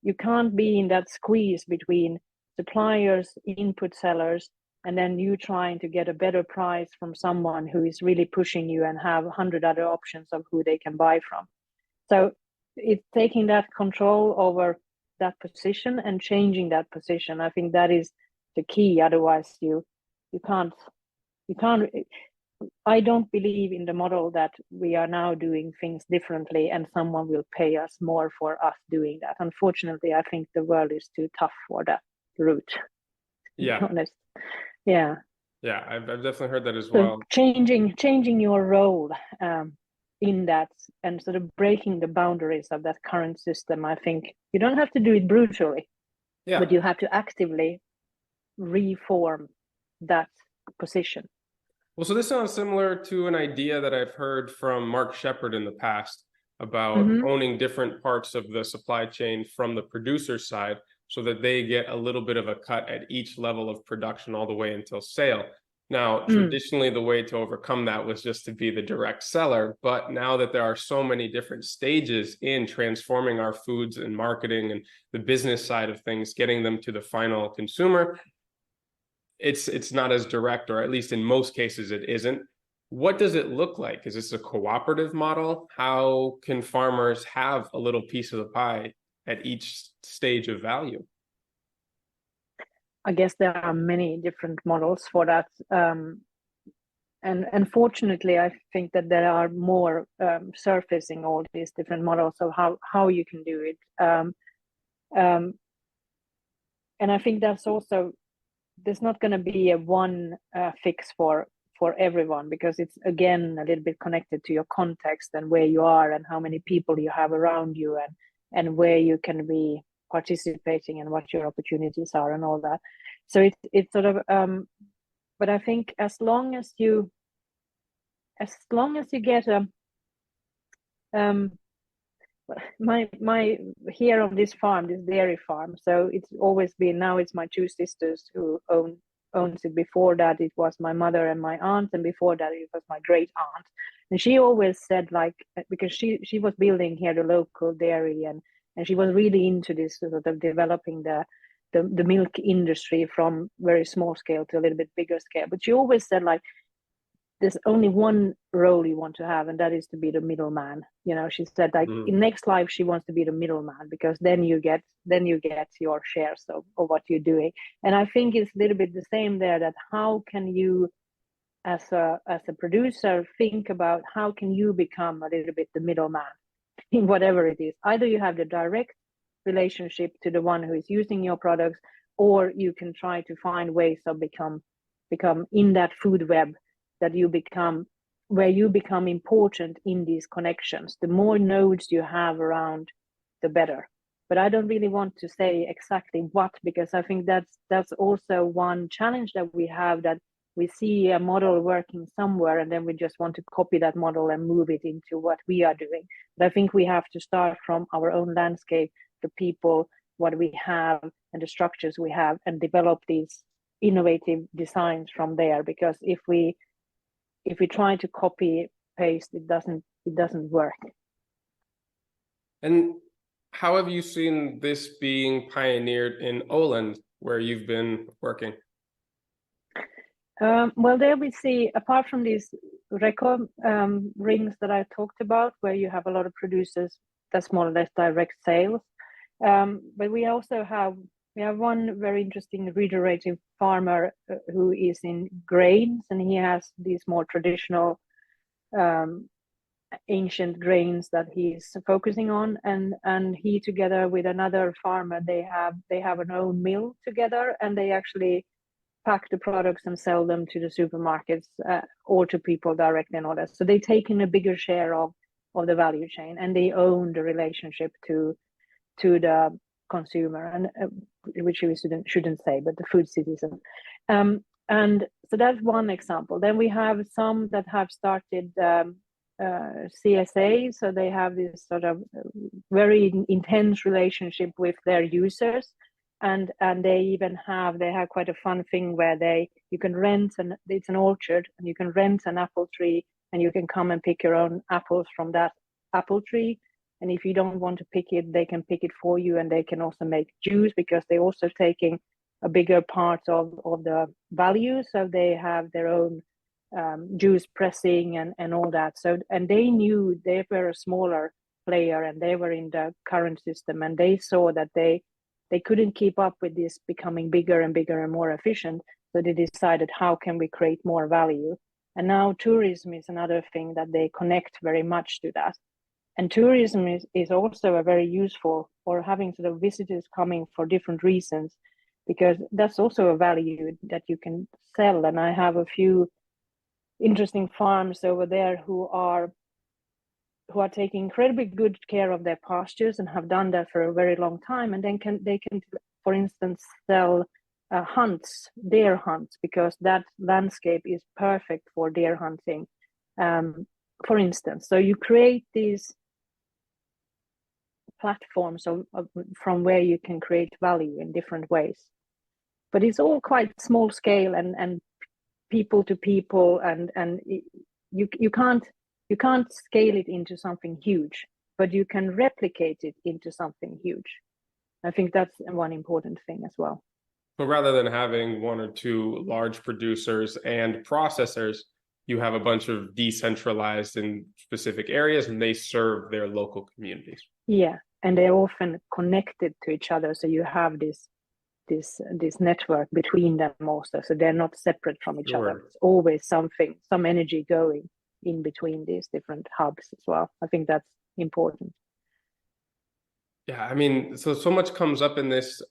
you can't be in that squeeze between suppliers, input sellers, and then you trying to get a better price from someone who is really pushing you and have 100 other options of who they can buy from. So it's taking that control over that position and changing that position. I think that is the key. Otherwise, you can't. I don't believe in the model that we are now doing things differently and someone will pay us more for us doing that. Unfortunately, I think the world is too tough for that route. To be honest. Yeah.
Yeah, I've definitely heard that as
So
well.
changing your role in that and sort of breaking the boundaries of that current system. I think you don't have to do it brutally, but
Yeah.
you have to actively reform that position.
Well, so this sounds similar to an idea that I've heard from Mark Shepard in the past about
Mm-hmm.
owning different parts of the supply chain from the producer side so that they get a little bit of a cut at each level of production all the way until sale. Now, traditionally, the way to overcome that was just to be the direct seller. But now that there are so many different stages in transforming our foods and marketing and the business side of things, getting them to the final consumer, it's not as direct, or at least in most cases it isn't. What does it look like? Is this a cooperative model? How can farmers have a little piece of the pie at each stage of value?
I guess there are many different models for that. And unfortunately, I think that there are more surfacing all these different models of how you can do it. Um, and I think that's also, there's not going to be a one fix for everyone, because it's again a little bit connected to your context and where you are and how many people you have around you, and where you can be participating and what your opportunities are and all that. So it's sort of but I think as long as you get a my here on this farm, this dairy farm, so it's always been, now it's my two sisters who owns it. Before that it was my mother and my aunt, and before that it was my great aunt. And she always said, like, because she was building here the local dairy, and she was really into this sort of developing the milk industry from very small scale to a little bit bigger scale. But she always said, like, there's only one role you want to have, and that is to be the middleman. She said, like,
Mm.
in next life she wants to be the middleman, because then you get your shares of what you're doing. And I think it's a little bit the same there, that how can you as a producer think about how can you become a little bit the middleman in whatever it is. Either you have the direct relationship to the one who is using your products, or you can try to find ways of become in that food web, that you become, where you become important in these connections. The more nodes you have around, the better. But I don't really want to say exactly what, because I think that's also one challenge that we have, that we see a model working somewhere and then we just want to copy that model and move it into what we are doing. But I think we have to start from our own landscape, the people, what we have, and the structures we have, and develop these innovative designs from there. Because if we try to copy paste, it doesn't work.
And how have you seen this being pioneered in Åland, where you've been working?
Well, there we see, apart from these record rings that I talked about, where you have a lot of producers, that's more or less direct sales. But we also have one very interesting regenerative farmer who is in grains, and he has these more traditional ancient grains that he's focusing on, and he, together with another farmer, they have an own mill together, and they actually pack the products and sell them to the supermarkets or to people directly and all that. So they take in a bigger share of the value chain, and they own the relationship to the consumer, and which we shouldn't say, but the food citizen. And so that's one example. Then we have some that have started CSA, so they have this sort of very intense relationship with their users, and they have quite a fun thing where you can rent, and it's an orchard, and you can rent an apple tree, and you can come and pick your own apples from that apple tree. And if you don't want to pick it, they can pick it for you, and they can also make juice, because they're also taking a bigger part of the value. So they have their own juice pressing and all that. So, and they knew they were a smaller player, and they were in the current system, and they saw that they couldn't keep up with this becoming bigger and bigger and more efficient. So they decided, how can we create more value? And now tourism is another thing that they connect very much to that. And tourism is also a very useful, or having sort of visitors coming for different reasons, because that's also a value that you can sell. And I have a few interesting farms over there who are taking incredibly good care of their pastures and have done that for a very long time, and then they can, for instance, sell deer hunts, because that landscape is perfect for deer hunting, for instance. So you create these platforms from where you can create value in different ways, but it's all quite small scale and people to people, and you can't scale it into something huge, but you can replicate it into something huge. I think that's one important thing as well.
So rather than having one or two large producers and processors, you have a bunch of decentralized in specific areas, and they serve their local communities.
Yeah, and they're often connected to each other, so you have this network between them also, so they're not separate from each other. It's always some energy going in between these different hubs as well. I think that's important.
Yeah, I mean, so much comes up in this.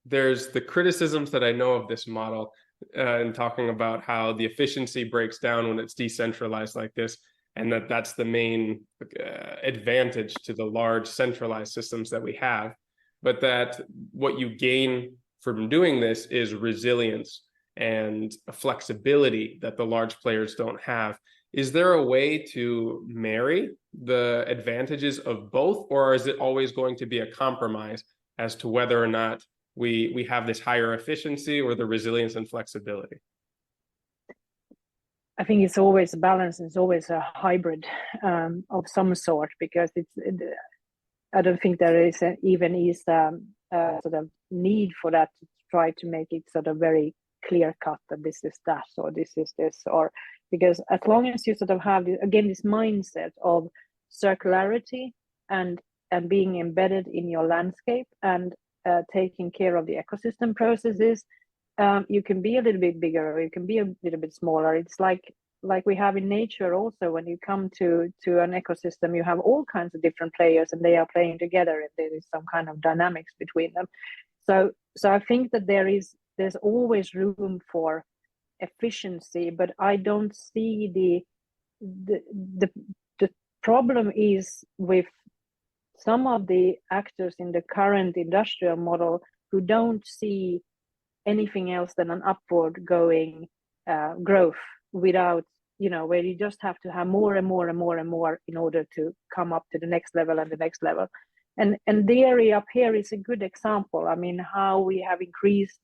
There's the criticisms that I know of this model, and talking about how the efficiency breaks down when it's decentralized like this, and that's the main advantage to the large centralized systems that we have. But that what you gain from doing this is resilience and a flexibility that the large players don't have. Is there a way to marry the advantages of both, or is it always going to be a compromise as to whether or not we have this higher efficiency or the resilience and flexibility?
I think it's always a balance. It's always a hybrid of some sort, because I don't think there is sort of need for that to try to make it sort of very clear cut that this is that or this is this, or because as long as you sort of have this mindset of circularity and being embedded in your landscape and taking care of the ecosystem processes, you can be a little bit bigger or you can be a little bit smaller. It's like we have in nature also. When you come to an ecosystem, you have all kinds of different players and they are playing together, and there is some kind of dynamics between them. So I think that there's always room for efficiency, but I don't see the problem is with some of the actors in the current industrial model who don't see anything else than an upward going growth without, where you just have to have more and more and more and more in order to come up to the next level and the next level. And the area up here is a good example. I mean, how we have increased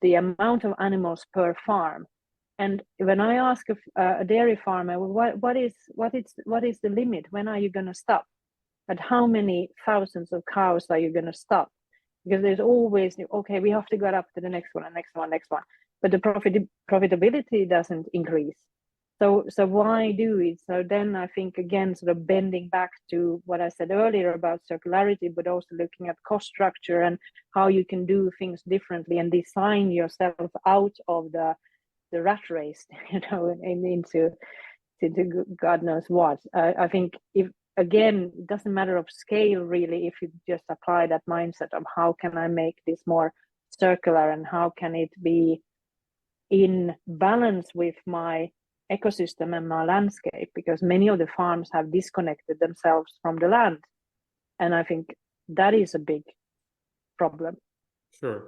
the amount of animals per farm. And when I ask a dairy farmer, what is the limit? When are you going to stop? At how many thousands of cows are you going to stop? Because there's always, okay, we have to go up to the next one and next one, but the profitability doesn't increase. So why do it? So then I think, again, sort of bending back to what I said earlier about circularity, but also looking at cost structure and how you can do things differently and design yourself out of the rat race, and into God knows what. I think again, it doesn't matter of scale really, if you just apply that mindset of how can I make this more circular and how can it be in balance with my ecosystem and my landscape, because many of the farms have disconnected themselves from the land. And I think that is a big problem.
Sure.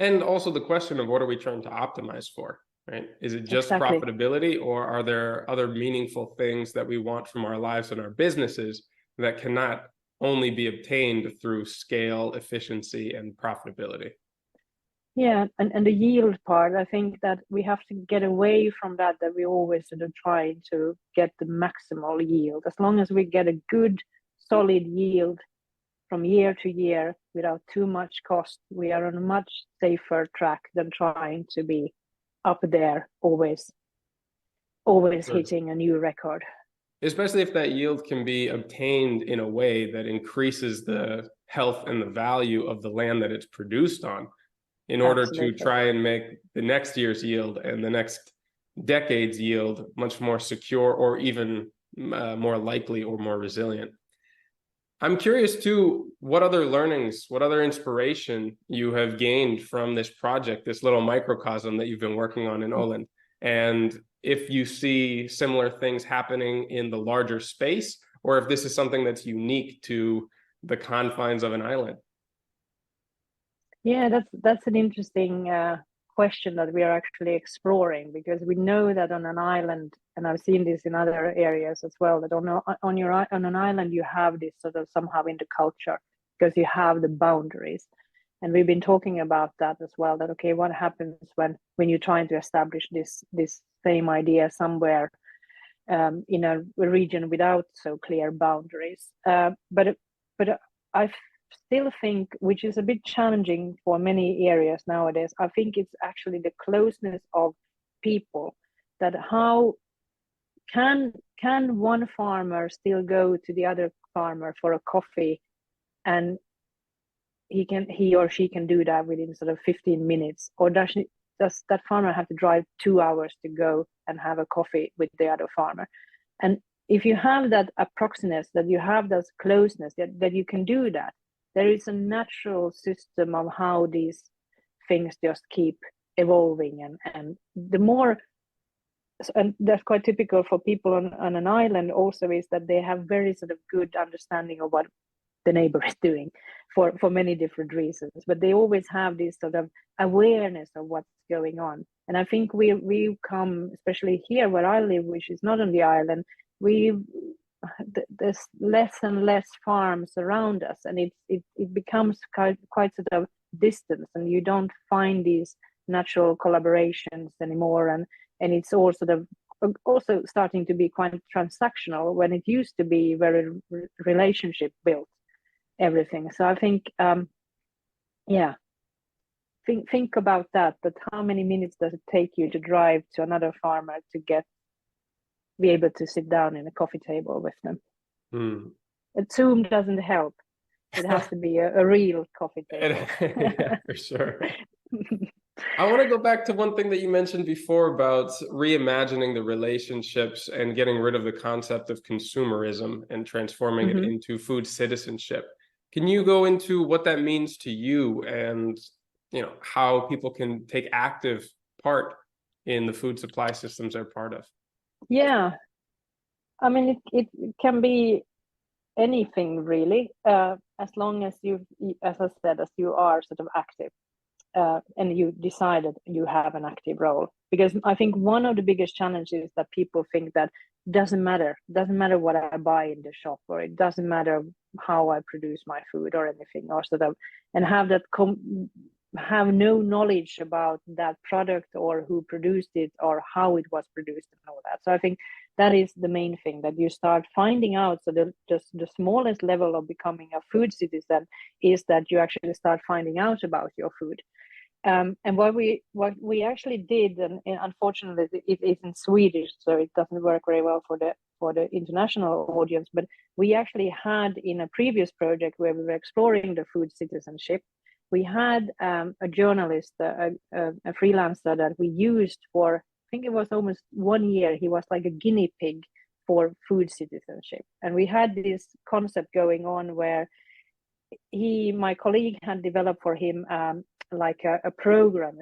And also the question of what are we trying to optimize for, right? Is it just
Exactly.
profitability, or are there other meaningful things that we want from our lives and our businesses that cannot only be obtained through scale, efficiency, and profitability?
Yeah, and the yield part, I think that we have to get away from that we always sort of try to get the maximal yield. As long as we get a good, solid yield from year to year without too much cost, we are on a much safer track than trying to be up there, always hitting a new record.
Especially if that yield can be obtained in a way that increases the health and the value of the land that it's produced on, in order to try and make the next year's yield and the next decade's yield much more secure, or even more likely or more resilient. I'm curious too, what other learnings, what other inspiration you have gained from this project, this little microcosm that you've been working on in Åland, and if you see similar things happening in the larger space, or if this is something that's unique to the confines of an island.
Yeah, that's an interesting question that we are actually exploring, because we know that on an island, and I've seen this in other areas as well, that on an island you have this sort of somehow in the culture, because you have the boundaries, and we've been talking about that as well. That okay, what happens when you're trying to establish this same idea somewhere in a region without so clear boundaries? But I still think, which is a bit challenging for many areas nowadays, I think it's actually the closeness of people. That how can one farmer still go to the other farmer for a coffee, and he or she can do that within sort of 15 minutes, or does that farmer have to drive 2 hours to go and have a coffee with the other farmer? And if you have that approximateness, that you have that closeness, that you can do that, there is a natural system of how these things just keep evolving. And the more, and that's quite typical for people on an island also, is that they have very sort of good understanding of what the neighbor is doing for many different reasons, but they always have this sort of awareness of what's going on. And I think we come, especially here where I live, which is not on the island, there's less and less farms around us, and it becomes quite sort of distant, and you don't find these natural collaborations anymore, and it's all sort of also starting to be quite transactional, when it used to be very relationship built everything. So I think think about that how many minutes does it take you to drive to another farmer to be able to sit down in a coffee table with them? Zoom doesn't help. It has to be a real coffee table.
Yeah, for sure. I want to go back to one thing that you mentioned before about reimagining the relationships and getting rid of the concept of consumerism and transforming it into food citizenship. Can you go into what that means to you, and how people can take active part in the food supply systems they're part of?
Yeah, I mean, it can be anything really, as long as as I said, as you are sort of active, and you decided you have an active role. Because I think one of the biggest challenges is that people think that doesn't matter what I buy in the shop, or it doesn't matter how I produce my food or anything, or sort of, and have no knowledge about that product, or who produced it, or how it was produced, and all that. So I think that is the main thing, that you start finding out. So the smallest level of becoming a food citizen is that you actually start finding out about your food. And what we actually did, and unfortunately it is in Swedish, so it doesn't work very well for the international audience, but we actually had, in a previous project where we were exploring the food citizenship, we had a journalist, a freelancer that we used for, I think it was almost 1 year. He was like a guinea pig for food citizenship. And we had this concept going on where my colleague had developed for him like a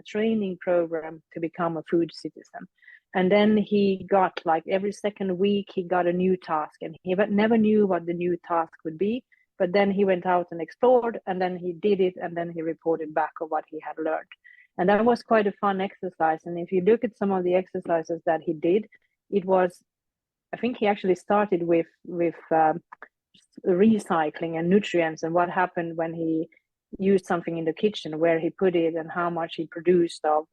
training program to become a food citizen. And then he got, like, every second week he got a new task, and he never knew what the new task would be. But then he went out and explored, and then he did it, and then he reported back on what he had learned. And that was quite a fun exercise. And if you look at some of the exercises that he did, it was, I think he actually started with recycling and nutrients, and what happened when he used something in the kitchen, where he put it, and how much he produced of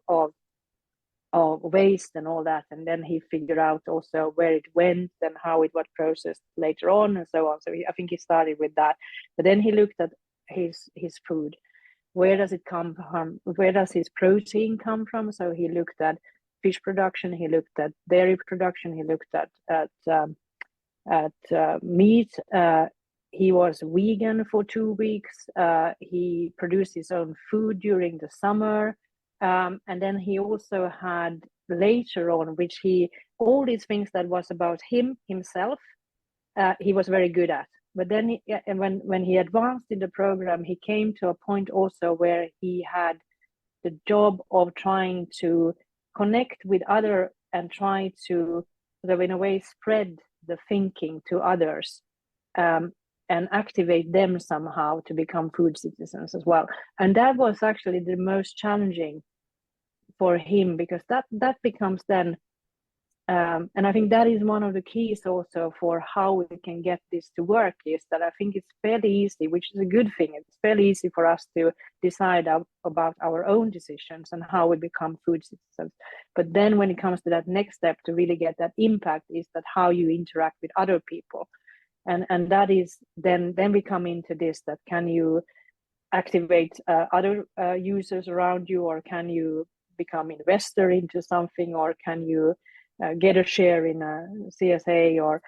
waste and all that. And then he figured out also where it went and how it was processed later on, and so on. So I think he started with that. But then he looked at his food. Where does it come from? Where does his protein come from? So he looked at fish production, he looked at dairy production, he looked at meat. He was vegan for 2 weeks. He produced his own food during the summer. And then he also had later on, all these things that was about himself, he was very good at. But then when he advanced in the program, he came to a point also where he had the job of trying to connect with other and try to sort of in a way spread the thinking to others, and activate them somehow to become food citizens as well. And that was actually the most challenging for him, because that becomes then and I think that is one of the keys also for how we can get this to work, is that I think it's fairly easy, which is a good thing. It's fairly easy for us to decide about our own decisions and how we become food citizens. But then when it comes to that next step to really get that impact, is that how you interact with other people. And that is then we come into this, that can you activate other users around you, or can you become investor into something, or can you get a share in a CSA, or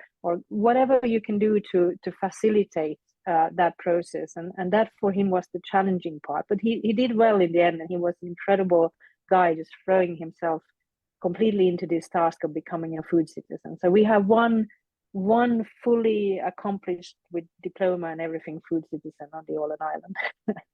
whatever you can do to facilitate that process. And that for him was the challenging part, but he did well in the end, and he was an incredible guy, just throwing himself completely into this task of becoming a food citizen. So we have one fully accomplished with diploma and everything food citizen on the Åland Island.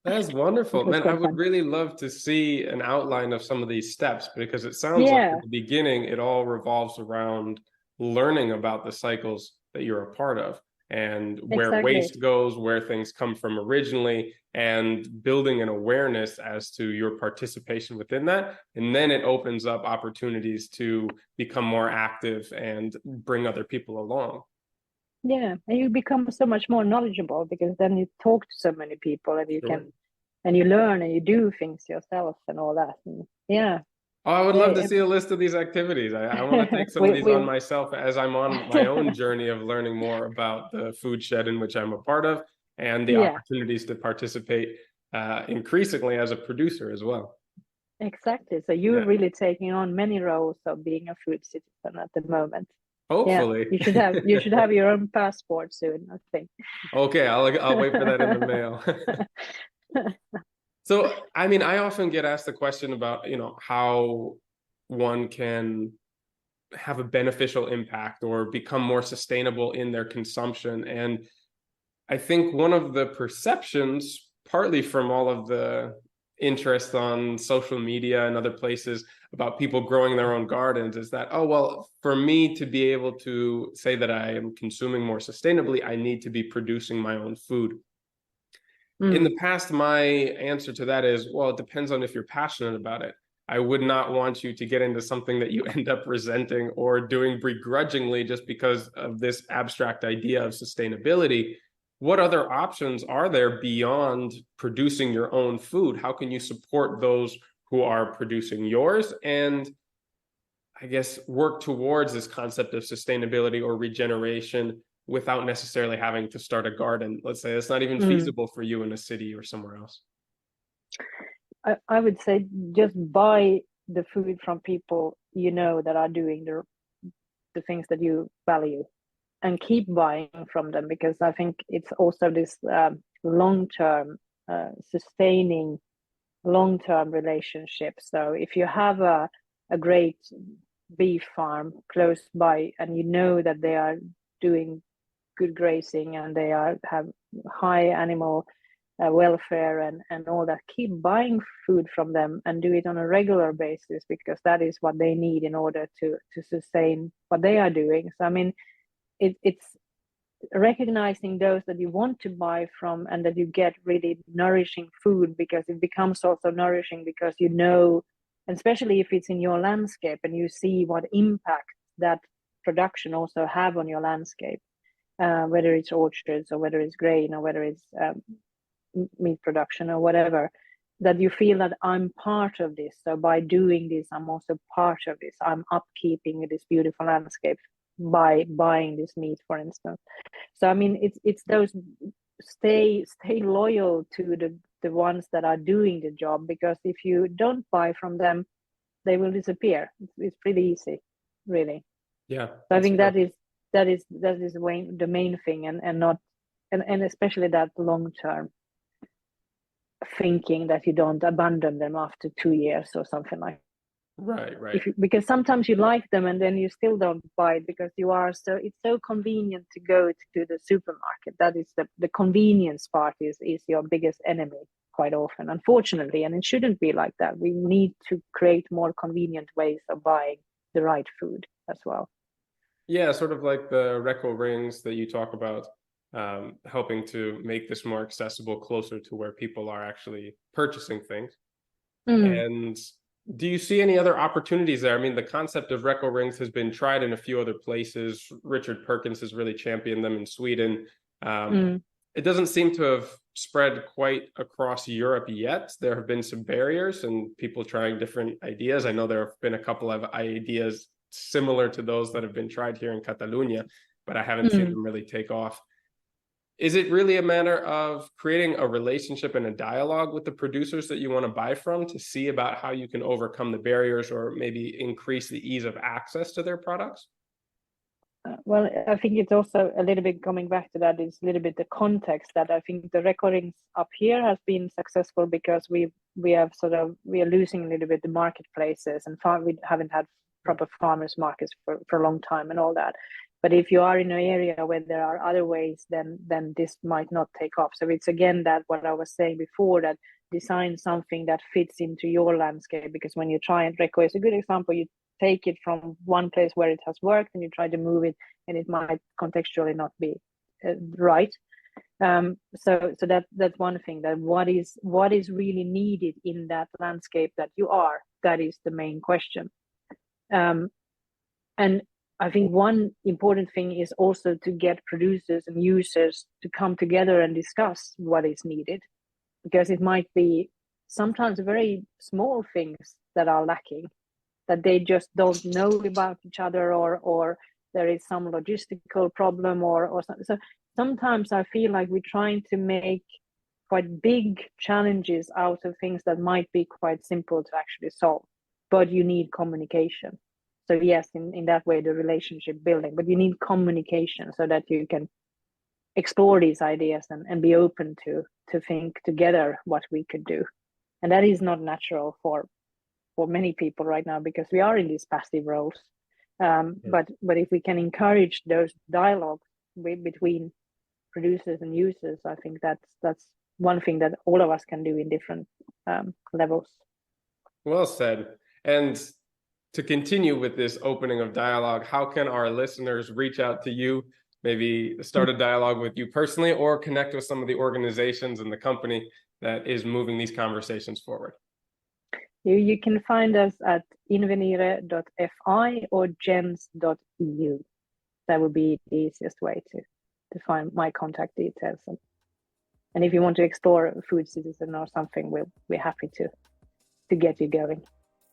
That's wonderful, man. I would really love to see an outline of some of these steps, because it sounds like at the beginning it all revolves around learning about the cycles that you're a part of, and where waste goes, where things come from originally, and building an awareness as to your participation within that. And then it opens up opportunities to become more active and bring other people along. Yeah,
and you become so much more knowledgeable, because then you talk to so many people, and you can, and you learn, and you do things yourself and all that. And
Oh, I would love to see a list of these activities. I want to take some of these on myself as I'm on my own journey of learning more about the food shed in which I'm a part of, and the opportunities to participate increasingly as a producer as well.
Exactly. So you're really taking on many roles of being a food citizen at the moment.
Hopefully.
You should have your own passport soon, I think.
Okay, I'll wait for that in the mail. So, I mean, I often get asked the question about, how one can have a beneficial impact or become more sustainable in their consumption. And I think one of the perceptions, partly from all of the interest on social media and other places about people growing their own gardens, is that, oh, well, for me to be able to say that I am consuming more sustainably, I need to be producing my own food. In the past, my answer to that is, well, it depends on if you're passionate about it. I would not want you to get into something that you end up resenting or doing begrudgingly just because of this abstract idea of sustainability. What other options are there beyond producing your own food? How can you support those who are producing yours? And I guess work towards this concept of sustainability or regeneration without necessarily having to start a garden. Let's say it's not even feasible for you in a city or somewhere else.
I would say just buy the food from people that are doing the things that you value, and keep buying from them, because I think it's also this long-term sustaining long-term relationship. So if you have a great beef farm close by, and that they are doing good grazing, and they have high animal welfare and all that, keep buying food from them and do it on a regular basis, because that is what they need in order to sustain what they are doing. So I mean, it's recognizing those that you want to buy from, and that you get really nourishing food, because it becomes also nourishing, because and especially if it's in your landscape and you see what impact that production also have on your landscape, whether it's orchards or whether it's grain or whether it's meat production or whatever, that you feel that I'm part of this. So by doing this, I'm also part of this. I'm upkeeping this beautiful landscape by buying this meat, for instance. So I mean, it's those stay loyal to the ones that are doing the job, because if you don't buy from them, they will disappear. It's pretty easy, really.
Yeah.
So I think that is the main thing, and not and especially that long term thinking, that you don't abandon them after 2 years or something like that.
Right.
Because sometimes you like them and then you still don't buy it because it's so convenient to go to the supermarket. That is the convenience part is your biggest enemy quite often, unfortunately, and it shouldn't be like that. We need to create more convenient ways of buying the right food as well.
Yeah, sort of like the Reco rings that you talk about, helping to make this more accessible, closer to where people are actually purchasing things. And do you see any other opportunities there? I mean, the concept of Reco rings has been tried in a few other places. Richard Perkins has really championed them in Sweden. It doesn't seem to have spread quite across Europe yet. There have been some barriers and people trying different ideas. I know there have been a couple of ideas similar to those that have been tried here in Catalonia, but I haven't seen them really take off. Is it really a matter of creating a relationship and a dialogue with the producers that you want to buy from to see about how you can overcome the barriers or maybe increase the ease of access to their products?
Well, I think it's also a little bit coming back to that is a little bit the context that I think the recordings up here has been successful because we are losing a little bit the marketplaces and we haven't had proper farmers markets for a long time and all that. But if you are in an area where there are other ways, then this might not take off. So it's again that what I was saying before, that design something that fits into your landscape, because when you try and Reco is a good example, you take it from one place where it has worked and you try to move it and it might contextually not be right. So that's one thing, that what is really needed in that landscape that is the main question. And I think one important thing is also to get producers and users to come together and discuss what is needed, because it might be sometimes very small things that are lacking, that they just don't know about each other, or there is some logistical problem or something. So sometimes I feel like we're trying to make quite big challenges out of things that might be quite simple to actually solve, but you need communication. So yes, in that way, the relationship building, but you need communication so that you can explore these ideas and be open to think together what we could do. And that is not natural for many people right now, because we are in these passive roles. But if we can encourage those dialogues between producers and users, I think that's one thing that all of us can do in different levels.
Well said. And to continue with this opening of dialogue, how can our listeners reach out to you, maybe start a dialogue with you personally, or connect with some of the organizations and the company that is moving these conversations forward?
You can find us at invenire.fi or gens.eu. That would be the easiest way to find my contact details. And if you want to explore Food Citizen or something, we're happy to get you going.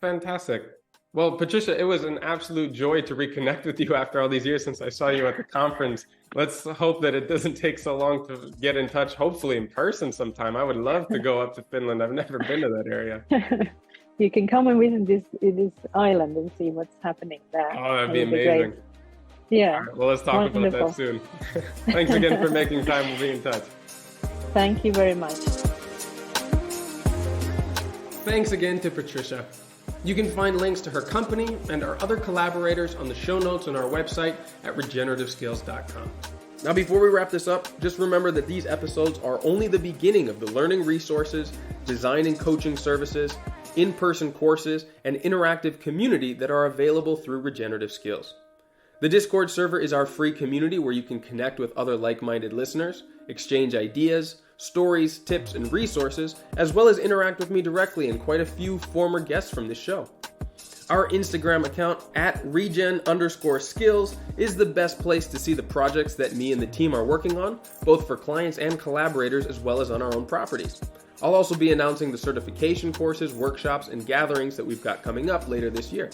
Fantastic. Well, Patricia, it was an absolute joy to reconnect with you after all these years since I saw you at the conference. Let's hope that it doesn't take so long to get in touch, hopefully in person sometime. I would love to go up to Finland. I've never been to that area.
You can come and visit this island and see what's happening there.
Oh, that'd be amazing.
Yeah.
Right, well, let's talk about that soon. Thanks again for making time. We'll be in touch.
Thank you very much.
Thanks again to Patricia. You can find links to her company and our other collaborators on the show notes on our website at regenerativeskills.com. Now, before we wrap this up, just remember that these episodes are only the beginning of the learning resources, design and coaching services, in-person courses, and interactive community that are available through Regenerative Skills. The Discord server is our free community where you can connect with other like-minded listeners, exchange ideas, stories, tips, and resources, as well as interact with me directly and quite a few former guests from this show. Our Instagram account at regen_skills is the best place to see the projects that me and the team are working on, both for clients and collaborators, as well as on our own properties. I'll also be announcing the certification courses, workshops, and gatherings that we've got coming up later this year.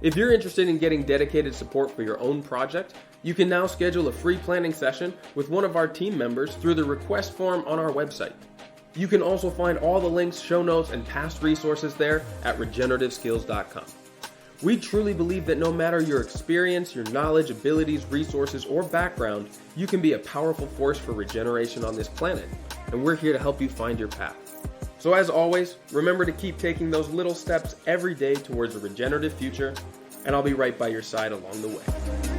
If you're interested in getting dedicated support for your own project, you can now schedule a free planning session with one of our team members through the request form on our website. You can also find all the links, show notes, and past resources there at regenerativeskills.com. We truly believe that no matter your experience, your knowledge, abilities, resources, or background, you can be a powerful force for regeneration on this planet, and we're here to help you find your path. So as always, remember to keep taking those little steps every day towards a regenerative future, and I'll be right by your side along the way.